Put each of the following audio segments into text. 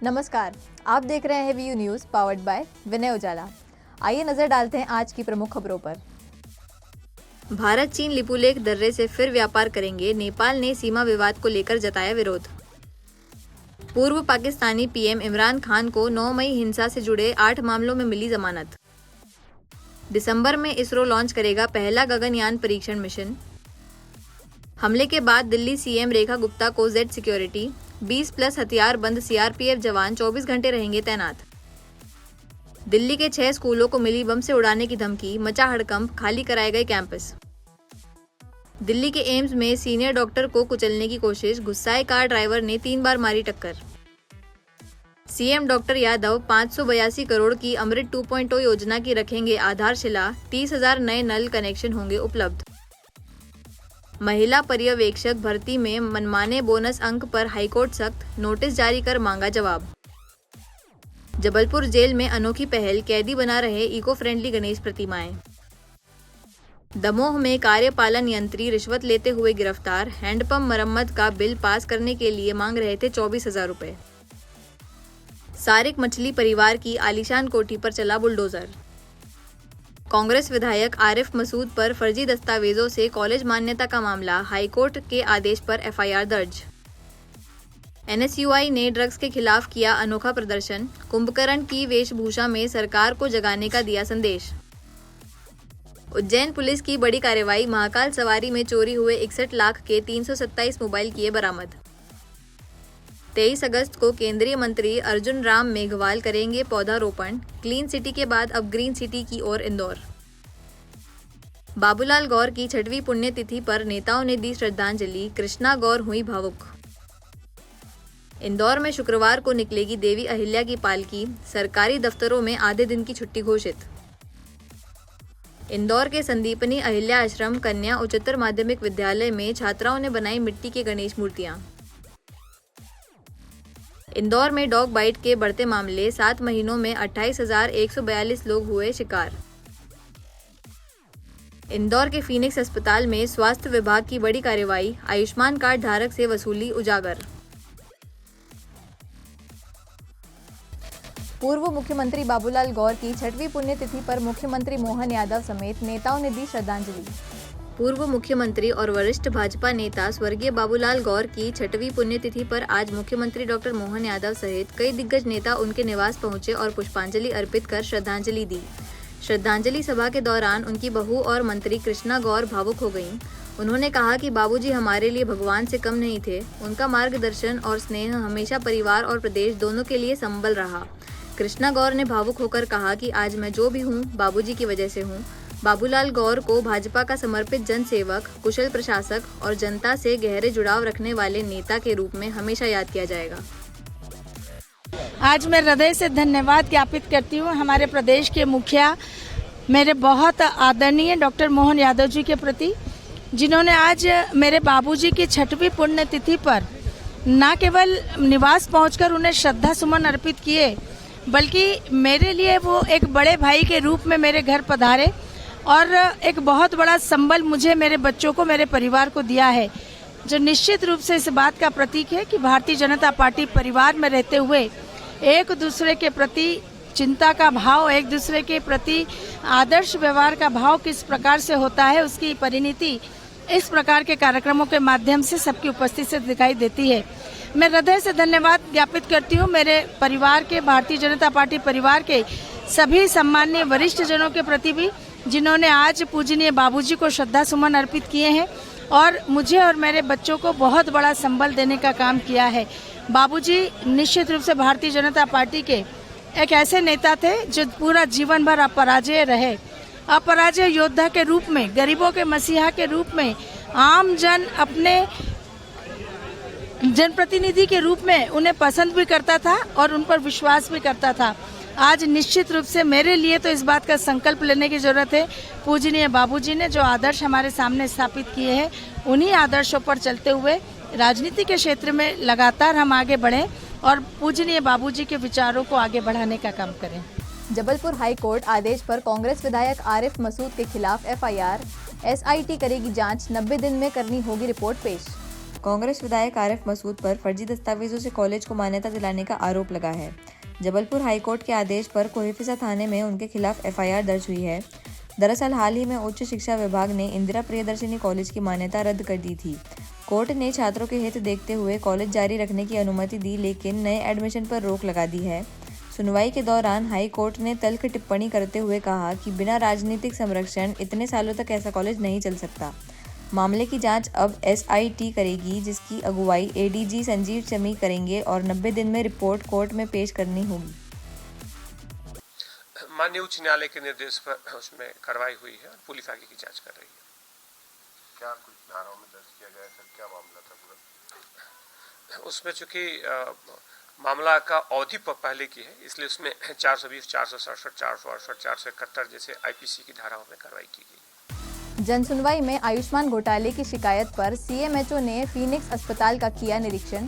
नमस्कार, आप देख रहे हैं वीयू न्यूज़ पावर्ड बाय विनय उजाला। आइए नजर डालते हैं आज की प्रमुख खबरों पर। भारत चीन लिपुलेख दर्रे से फिर व्यापार करेंगे, नेपाल ने सीमा विवाद को लेकर जताया विरोध। पूर्व पाकिस्तानी पीएम इमरान खान को 9 मई हिंसा से जुड़े 8 मामलों में मिली जमानत। दिसंबर में इसरो लॉन्च करेगा पहला गगनयान परीक्षण मिशन। हमले के बाद दिल्ली सीएम रेखा गुप्ता को जेड सिक्योरिटी, 20+ हथियार बंद सीआरपीएफ जवान 24 घंटे रहेंगे तैनात। दिल्ली के 6 स्कूलों को मिली बम से उड़ाने की धमकी, मचा हड़कंप, खाली कराए गए कैंपस। दिल्ली के एम्स में सीनियर डॉक्टर को कुचलने की कोशिश, गुस्साए कार ड्राइवर ने 3 बार मारी टक्कर। सीएम डॉक्टर यादव 582 करोड़ की अमृत 2.0 योजना की रखेंगे आधारशिला, 30,000 नए नल कनेक्शन होंगे उपलब्ध। महिला पर्यवेक्षक भर्ती में मनमाने बोनस अंक पर हाईकोर्ट सख्त, नोटिस जारी कर मांगा जवाब। जबलपुर जेल में अनोखी पहल, कैदी बना रहे इको फ्रेंडली गणेश प्रतिमाएं। दमोह में कार्यपालन यंत्री रिश्वत लेते हुए गिरफ्तार, हैंडपंप मरम्मत का बिल पास करने के लिए मांग रहे थे 24,000 रुपए। सारिक मछली परिवार की आलीशान कोठी पर चला बुलडोजर। कांग्रेस विधायक आरिफ मसूद पर फर्जी दस्तावेजों से कॉलेज मान्यता का मामला, हाईकोर्ट के आदेश पर एफआईआर दर्ज। एनएसयूआई ने ड्रग्स के खिलाफ किया अनोखा प्रदर्शन, कुंभकर्ण की वेशभूषा में सरकार को जगाने का दिया संदेश। उज्जैन पुलिस की बड़ी कार्रवाई, महाकाल सवारी में चोरी हुए 61 लाख के 327 मोबाइल किए बरामद। 23 अगस्त को केंद्रीय मंत्री अर्जुन राम मेघवाल करेंगे पौधारोपण, क्लीन सिटी के बाद अब ग्रीन सिटी की ओर इंदौर। बाबूलाल गौर की 6वीं पुण्यतिथि पर नेताओं ने दी श्रद्धांजलि, कृष्णा गौर हुई भावुक। इंदौर में शुक्रवार को निकलेगी देवी अहिल्या की पालकी, सरकारी दफ्तरों में आधे दिन की छुट्टी घोषित। इंदौर के संदीपनी अहिल्या आश्रम कन्या उच्चतर माध्यमिक विद्यालय में छात्राओं ने बनाई मिट्टी के गणेश मूर्तियां। इंदौर में डॉग बाइट के बढ़ते मामले, 7 महीनों में 28,142 लोग हुए शिकार। इंदौर के फीनिक्स अस्पताल में स्वास्थ्य विभाग की बड़ी कार्रवाई, आयुष्मान कार्ड धारक से वसूली उजागर। पूर्व मुख्यमंत्री बाबूलाल गौर की 6वीं पुण्यतिथि पर मुख्यमंत्री मोहन यादव समेत नेताओं ने दी श्रद्धांजलि। पूर्व मुख्यमंत्री और वरिष्ठ भाजपा नेता स्वर्गीय बाबूलाल गौर की 6वीं पुण्यतिथि पर आज मुख्यमंत्री डॉक्टर मोहन यादव सहित कई दिग्गज नेता उनके निवास पहुंचे और पुष्पांजलि अर्पित कर श्रद्धांजलि दी। श्रद्धांजलि सभा के दौरान उनकी बहू और मंत्री कृष्णा गौर भावुक हो गईं। उन्होंने कहा कि बाबूजी हमारे लिए भगवान से कम नहीं थे, उनका मार्गदर्शन और स्नेह हमेशा परिवार और प्रदेश दोनों के लिए संबल रहा। कृष्णा गौर ने भावुक होकर कहा कि आज मैं जो भी हूँ बाबूजी की वजह से हूँ। बाबूलाल गौर को भाजपा का समर्पित जनसेवक, कुशल प्रशासक और जनता से गहरे जुड़ाव रखने वाले नेता के रूप में हमेशा याद किया जाएगा। आज मैं हृदय से धन्यवाद ज्ञापित करती हूँ हमारे प्रदेश के मुखिया, मेरे बहुत आदरणीय डॉक्टर मोहन यादव जी के प्रति, जिन्होंने आज मेरे बाबूजी की 6वीं पुण्यतिथि पर न केवल निवास पहुंचकर उन्हें श्रद्धा सुमन अर्पित किए, बल्कि मेरे लिए वो एक बड़े भाई के रूप में मेरे घर पधारे और एक बहुत बड़ा संबल मुझे, मेरे बच्चों को, मेरे परिवार को दिया है, जो निश्चित रूप से इस बात का प्रतीक है कि भारतीय जनता पार्टी परिवार में रहते हुए एक दूसरे के प्रति चिंता का भाव, एक दूसरे के प्रति आदर्श व्यवहार का भाव किस प्रकार से होता है, उसकी परिणति इस प्रकार के कार्यक्रमों के माध्यम से सबकी उपस्थिति से दिखाई देती है। मैं हृदय से धन्यवाद ज्ञापित करती हूँ मेरे परिवार के, भारतीय जनता पार्टी परिवार के सभी सम्माननीय वरिष्ठ जनों के प्रति भी, जिन्होंने आज पूजनीय बाबूजी को श्रद्धा सुमन अर्पित किए हैं और मुझे और मेरे बच्चों को बहुत बड़ा संबल देने का काम किया है। बाबूजी निश्चित रूप से भारतीय जनता पार्टी के एक ऐसे नेता थे जो पूरा जीवन भर अपराजेय रहे, अपराजेय योद्धा के रूप में, गरीबों के मसीहा के रूप में, आम जन अपने जनप्रतिनिधि के रूप में उन्हें पसंद भी करता था और उन पर विश्वास भी करता था। आज निश्चित रूप से मेरे लिए तो इस बात का संकल्प लेने की जरूरत है, पूजनीय बाबूजी ने जो आदर्श हमारे सामने स्थापित किए हैं, उन्हीं आदर्शों पर चलते हुए राजनीति के क्षेत्र में लगातार हम आगे बढ़ें और पूजनीय बाबूजी के विचारों को आगे बढ़ाने का काम करें। जबलपुर हाई कोर्ट आदेश पर कांग्रेस विधायक आरिफ मसूद के खिलाफ एफआईआर, एसआईटी करेगी जांच, 90 दिन में करनी होगी रिपोर्ट पेश। कांग्रेस विधायक आरिफ मसूद पर फर्जी दस्तावेजों से कॉलेज को मान्यता दिलाने का आरोप लगा है। जबलपुर हाईकोर्ट के आदेश पर कोहिफिजा थाने में उनके खिलाफ एफआईआर दर्ज हुई है। दरअसल हाल ही में उच्च शिक्षा विभाग ने इंदिरा प्रियदर्शिनी कॉलेज की मान्यता रद्द कर दी थी। कोर्ट ने छात्रों के हित देखते हुए कॉलेज जारी रखने की अनुमति दी, लेकिन नए एडमिशन पर रोक लगा दी है। सुनवाई के दौरान हाई कोर्ट ने तल्ख टिप्पणी करते हुए कहा कि बिना राजनीतिक संरक्षण इतने सालों तक ऐसा कॉलेज नहीं चल सकता। मामले की जांच अब एसआईटी करेगी, जिसकी अगुवाई एडीजी संजीव चमी करेंगे और 90 दिन में रिपोर्ट कोर्ट में पेश करनी होगी। माननीय उच्च न्यायालय के निर्देश पर उसमें कार्रवाई हुई है और पुलिस आगे की जांच कर रही है। क्या कुछ धाराओं में दर्ज किया गया है सर, क्या मामला था पूरा? उसमें चूंकि मामला का अवधि पहले की है, इसलिए उसमें 420, 467, 468, 471 जैसे आईपीसी की धाराओं में कार्रवाई की गई। जन सुनवाई में आयुष्मान घोटाले की शिकायत पर सीएमएचओ ने फीनिक्स अस्पताल का किया निरीक्षण।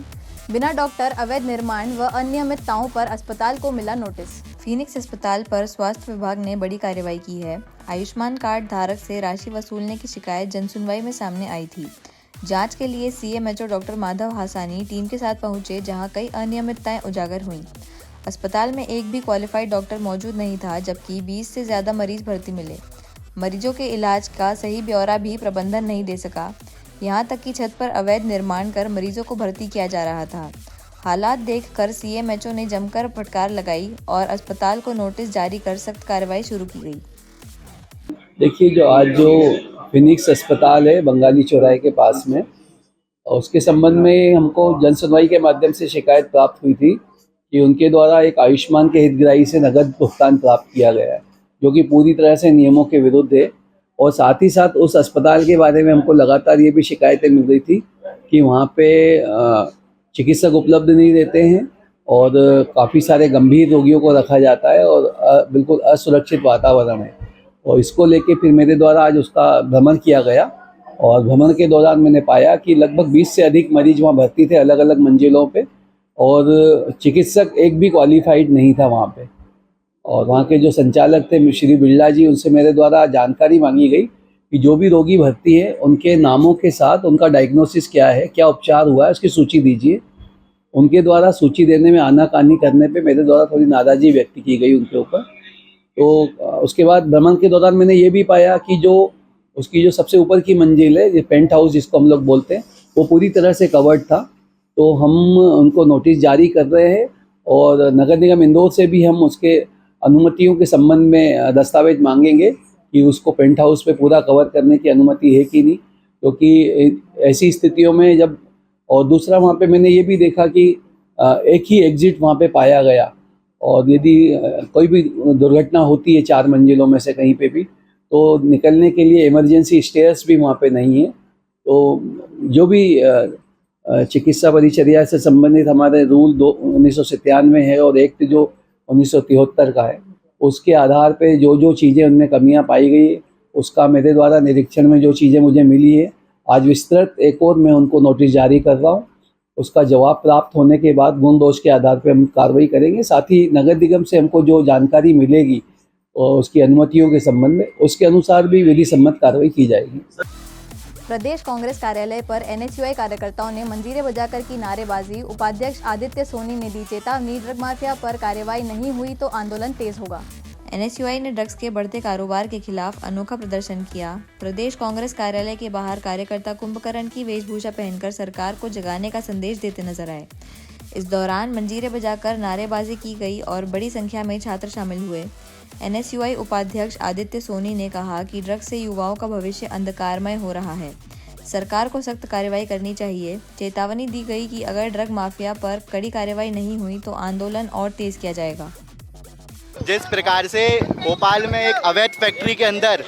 बिना डॉक्टर अवैध निर्माण व अनियमितताओं पर अस्पताल को मिला नोटिस। फीनिक्स अस्पताल पर स्वास्थ्य विभाग ने बड़ी कार्रवाई की है। आयुष्मान कार्ड धारक से राशि वसूलने की शिकायत जनसुनवाई में सामने आई थी। जांच के लिए CMHO doctor Madhav Hasani team के साथ पहुंचे, जहां कई अनियमितताएं उजागर हुईं। अस्पताल में एक भी क्वालिफाइड डॉक्टर मौजूद नहीं था, जबकि 20 से ज़्यादा मरीज भर्ती मिले। मरीजों के इलाज का सही ब्यौरा भी प्रबंधन नहीं दे सका। यहाँ तक कि छत पर अवैध निर्माण कर मरीजों को भर्ती किया जा रहा था। हालात देखकर सीएमएचओ ने जमकर फटकार लगाई और अस्पताल को नोटिस जारी कर सख्त कार्रवाई शुरू की गई। देखिए, जो फिनिक्स अस्पताल है बंगाली चौराहे के पास में, उसके संबंध में हमको जन सुनवाई के माध्यम से शिकायत प्राप्त हुई थी कि उनके द्वारा एक आयुष्मान के हितग्राही से नगद भुगतान प्राप्त किया गया है, जो कि पूरी तरह से नियमों के विरुद्ध है। और साथ ही साथ उस अस्पताल के बारे में हमको लगातार ये भी शिकायतें मिल रही थी कि वहाँ पे चिकित्सक उपलब्ध नहीं रहते हैं और काफ़ी सारे गंभीर रोगियों को रखा जाता है और बिल्कुल असुरक्षित वातावरण है। और इसको लेके फिर मेरे द्वारा आज उसका भ्रमण किया गया और भ्रमण के दौरान मैंने पाया कि लगभग 20 से अधिक मरीज वहाँ भर्ती थे अलग अलग मंजिलों पे, और चिकित्सक एक भी क्वालिफाइड नहीं था वहाँ पे। और वहाँ के जो संचालक थे श्री बिरला जी, उनसे मेरे द्वारा जानकारी मांगी गई कि जो भी रोगी भर्ती है उनके नामों के साथ उनका डायग्नोसिस क्या है, क्या उपचार हुआ है, उसकी सूची दीजिए। उनके द्वारा सूची देने में आनाकानी करने पे मेरे द्वारा थोड़ी नाराज़गी व्यक्त की गई उनके ऊपर। तो उसके बाद भ्रमण के दौरान मैंने ये भी पाया कि उसकी जो सबसे ऊपर की मंजिल है, ये पेंट हाउस जिसको हम लोग बोलते हैं, वो पूरी तरह से कवर्ड था। तो हम उनको नोटिस जारी कर रहे हैं और नगर निगम इंदौर से भी हम उसके अनुमतियों के संबंध में दस्तावेज मांगेंगे कि उसको पेंट हाउस पे पूरा कवर करने की अनुमति है कि नहीं, क्योंकि ऐसी स्थितियों में जब, और दूसरा वहाँ पे मैंने ये भी देखा कि एक ही एग्जिट वहाँ पे पाया गया, और यदि कोई भी दुर्घटना होती है 4 मंजिलों में से कहीं पे भी, तो निकलने के लिए इमरजेंसी स्टेयर्स भी वहाँ पे नहीं है। तो जो भी चिकित्सा परिचर्या से संबंधित हमारे रूल 1997 है और एक्ट जो 1973 का है, उसके आधार पे जो चीज़ें उनमें कमियां पाई गई, उसका मेरे द्वारा निरीक्षण में जो चीज़ें मुझे मिली है, आज विस्तृत एक और मैं उनको नोटिस जारी कर रहा हूँ। उसका जवाब प्राप्त होने के बाद गुण दोष के आधार पे हम कार्रवाई करेंगे। साथ ही नगर निगम से हमको जो जानकारी मिलेगी और उसकी अनुमतियों के संबंध में, उसके अनुसार भी विधि सम्मत कार्रवाई की जाएगी। प्रदेश कांग्रेस कार्यालय पर एनएसयूआई कार्यकर्ताओं ने मंजीरें बजाकर की नारेबाजी। उपाध्यक्ष आदित्य सोनी ने दी चेतावनी, ड्रग माफिया पर कार्रवाई नहीं हुई तो आंदोलन तेज होगा। एनएसयूआई ने ड्रग्स के बढ़ते कारोबार के खिलाफ अनोखा प्रदर्शन किया। प्रदेश कांग्रेस कार्यालय के बाहर कार्यकर्ता कुंभकर्ण की वेशभूषा पहनकर सरकार को जगाने का संदेश देते नजर आए। इस दौरान मंजीरें बजाकर नारेबाजी की गई और बड़ी संख्या में छात्र शामिल हुए। एनएसयूआई उपाध्यक्ष आदित्य सोनी ने कहा कि ड्रग्स से युवाओं का भविष्य अंधकारमय हो रहा है, सरकार को सख्त कार्रवाई करनी चाहिए। चेतावनी दी गई कि अगर ड्रग माफिया पर कड़ी कार्रवाई नहीं हुई तो आंदोलन और तेज किया जाएगा। जिस प्रकार से भोपाल में एक अवैध फैक्ट्री के अंदर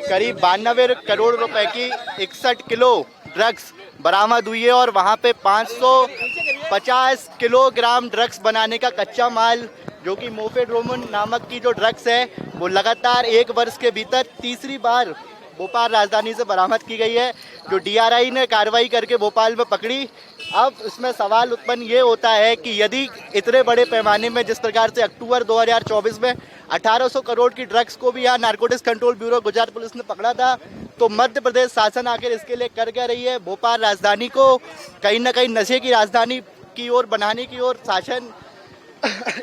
करीब 92 करोड़ रुपए की 61 किलो ड्रग्स बरामद हुई है और वहां पे 550 किलोग्राम ड्रग्स बनाने का कच्चा माल, जो कि मोफेड्रोमन नामक की जो ड्रग्स है, वो लगातार 1 वर्ष के भीतर तीसरी बार भोपाल राजधानी से बरामद की गई है, जो डीआरआई ने कार्रवाई करके भोपाल में पकड़ी। अब इसमें सवाल उत्पन्न ये होता है कि यदि इतने बड़े पैमाने में जिस प्रकार से अक्टूबर 2024 में 1800 करोड़ की ड्रग्स को भी यहाँ narcotics control bureau Gujarat police ने पकड़ा था। तो मध्य प्रदेश शासन आखिर इसके लिए कर क्या रही है? भोपाल राजधानी को कहीं ना कहीं नशे की राजधानी की ओर बनाने की ओर शासन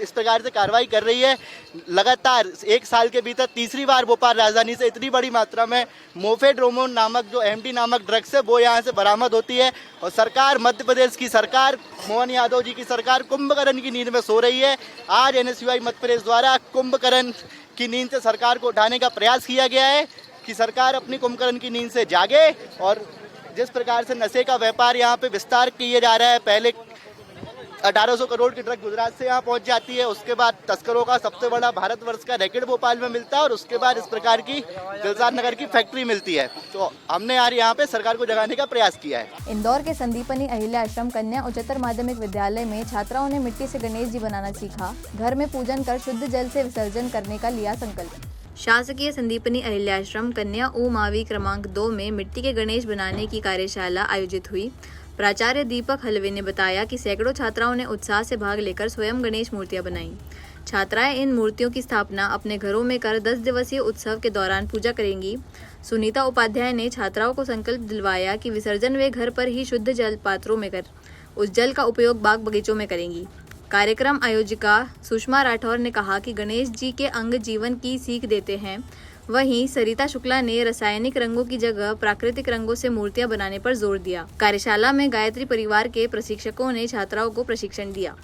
इस प्रकार से कार्रवाई कर रही है। लगातार 1 साल के भीतर तीसरी बार भोपाल राजधानी से इतनी बड़ी मात्रा में मोफेड्रोमोन नामक जो एमडी नामक ड्रग्स है वो यहाँ से बरामद होती है। और सरकार, मध्य प्रदेश की सरकार, मोहन यादव जी की सरकार कुंभकर्ण की नींद में सो रही है। आज एनएसयूआई मध्य प्रदेश द्वारा कुंभकर्ण की नींद से सरकार को उठाने का प्रयास किया गया है कि सरकार अपनी कुंभकर्ण की नींद से जागे। और जिस प्रकार से नशे का व्यापार यहाँ पे विस्तार किया जा रहा है, पहले 1800 करोड़ की ड्रग गुजरात से यहाँ पहुँच जाती है, उसके बाद तस्करों का सबसे बड़ा भारतवर्ष का रैकेट भोपाल में मिलता है और उसके बाद इस प्रकार की दिलशाद नगर की फैक्ट्री मिलती है। तो हमने यार यहाँ पे सरकार को जगाने का प्रयास किया है। इंदौर के संदीपनी अहिल्या आश्रम कन्या उच्चतर माध्यमिक विद्यालय में छात्राओं ने मिट्टी से गणेश जी बनाना सीखा। घर में पूजन कर शुद्ध जल से विसर्जन करने का लिया संकल्प। शासकीय संदीपनी अहिल्याश्रम कन्या उमावी क्रमांक 2 में मिट्टी के गणेश बनाने की कार्यशाला आयोजित हुई। प्राचार्य दीपक हलवे ने बताया कि सैकड़ों छात्राओं ने उत्साह से भाग लेकर स्वयं गणेश मूर्तियां बनाई। छात्राएं इन मूर्तियों की स्थापना अपने घरों में कर 10 दिवसीय उत्सव के दौरान पूजा करेंगी। सुनीता उपाध्याय ने छात्राओं को संकल्प दिलवाया कि विसर्जन वे घर पर ही शुद्ध जल पात्रों में कर उस जल का उपयोग बाग बगीचों में करेंगी। कार्यक्रम आयोजिका सुषमा राठौर ने कहा कि गणेश जी के अंग जीवन की सीख देते हैं। वहीं सरिता शुक्ला ने रासायनिक रंगों की जगह प्राकृतिक रंगों से मूर्तियां बनाने पर जोर दिया। कार्यशाला में गायत्री परिवार के प्रशिक्षकों ने छात्राओं को प्रशिक्षण दिया।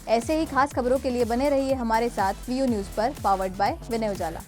ऐसे ही खास खबरों के लिए बने रहिए हमारे साथ वीयू न्यूज पर, पावर्ड बाय विनय उजाला।